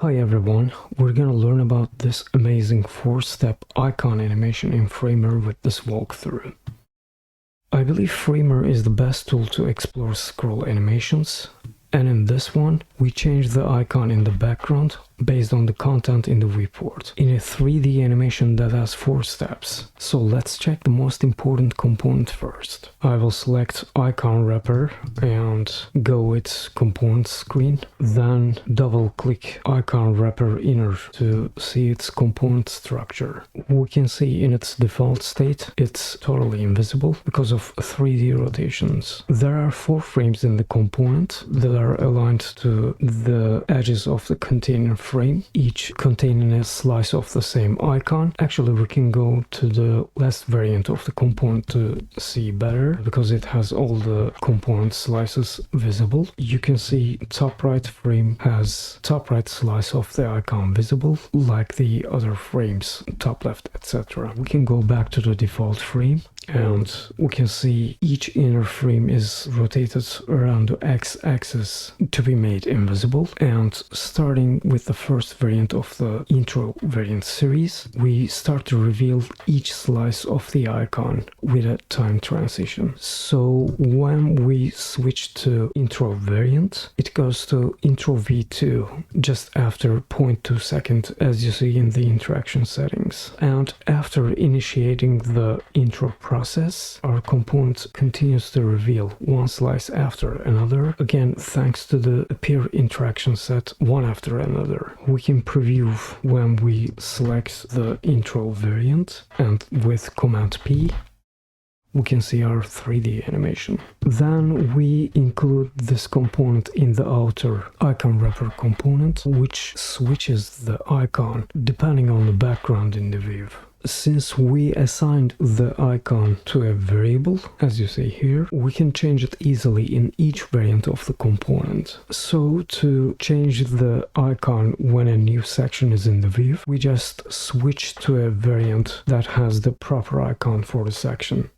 Hi everyone, we're gonna learn about this amazing 4-step icon animation in Framer with this walkthrough. I believe Framer is the best tool to explore scroll animations, and in this one, we change the icon in the background based on the content in the viewport in a 3D animation that has 4 steps. So let's check the most important component first. I will select icon wrapper and go with component screen, then double click icon wrapper inner to see its component structure. We can see in its default state it's totally invisible because of 3D rotations. There are 4 frames in the component that are aligned to the edges of the container frame, each containing a slice of the same icon. Actually, we can go to the last variant of the component to see better because it has all the component slices visible. You can see top right frame has top right slice of the icon visible, like the other frames, top left, etc. We can go back to the default frame and we can see each inner frame is rotated around the x-axis to be made invisible. And starting with the first variant of the intro variant series, we start to reveal each slice of the icon with a time transition. So when we switch to intro variant, it goes to intro v2 just after 0.2 seconds, as you see in the interaction settings. And after initiating the intro process, our component continues to reveal one slice after another, again thanks to the appear interaction set one after another. We can preview when we select the intro variant, and with Command P we can see our 3D animation. Then we include this component in the outer icon wrapper component, which switches the icon depending on the background in the view. Since we assigned the icon to a variable, as you see here, we can change it easily in each variant of the component. So to change the icon when a new section is in the view, we just switch to a variant that has the proper icon for the section.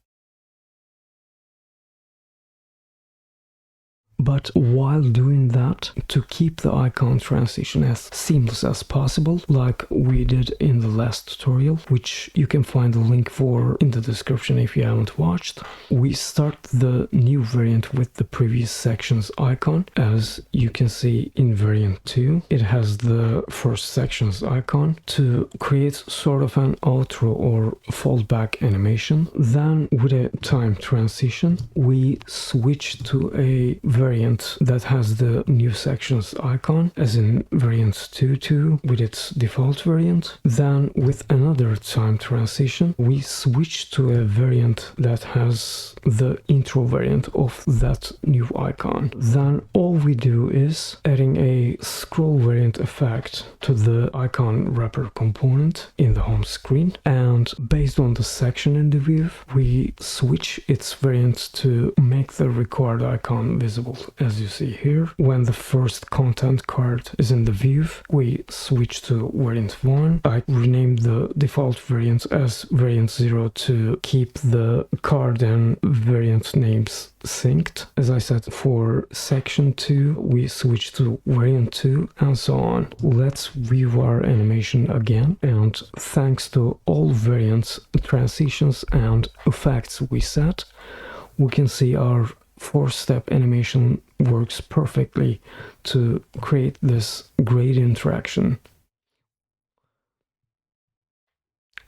But while doing that, to keep the icon transition as seamless as possible, like we did in the last tutorial, which you can find the link for in the description if you haven't watched, we start the new variant with the previous section's icon. As you can see in variant 2, it has the first section's icon to create sort of an outro or fallback animation. Then with a time transition, we switch to a variant that has the new sections icon, as in variant 2.2 with its default variant. Then with another time transition, we switch to a variant that has the intro variant of that new icon. Then all we do is adding a scroll variant effect to the icon wrapper component in the home screen, and based on the section in the view, we switch its variant to make the required icon visible. As you see here, when the first content card is in the view, we switch to variant 1. I renamed the default variant as variant 0 to keep the card and variant names synced. As I said, for section 2 we switch to variant 2, and so on. Let's view our animation again, and thanks to all variants, transitions and effects we set, we can see our 4-step animation works perfectly to create this great interaction.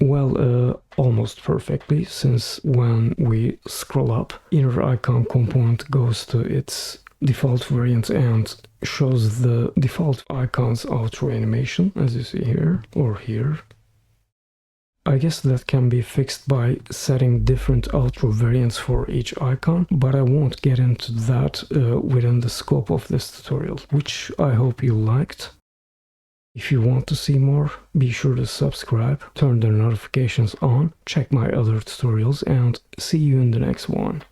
Well, almost perfectly, since when we scroll up, inner icon component goes to its default variant and shows the default icon's outro animation, as you see here, or here. I guess that can be fixed by setting different outro variants for each icon, but I won't get into that within the scope of this tutorial, which I hope you liked. If you want to see more, be sure to subscribe, turn the notifications on, check my other tutorials, and see you in the next one.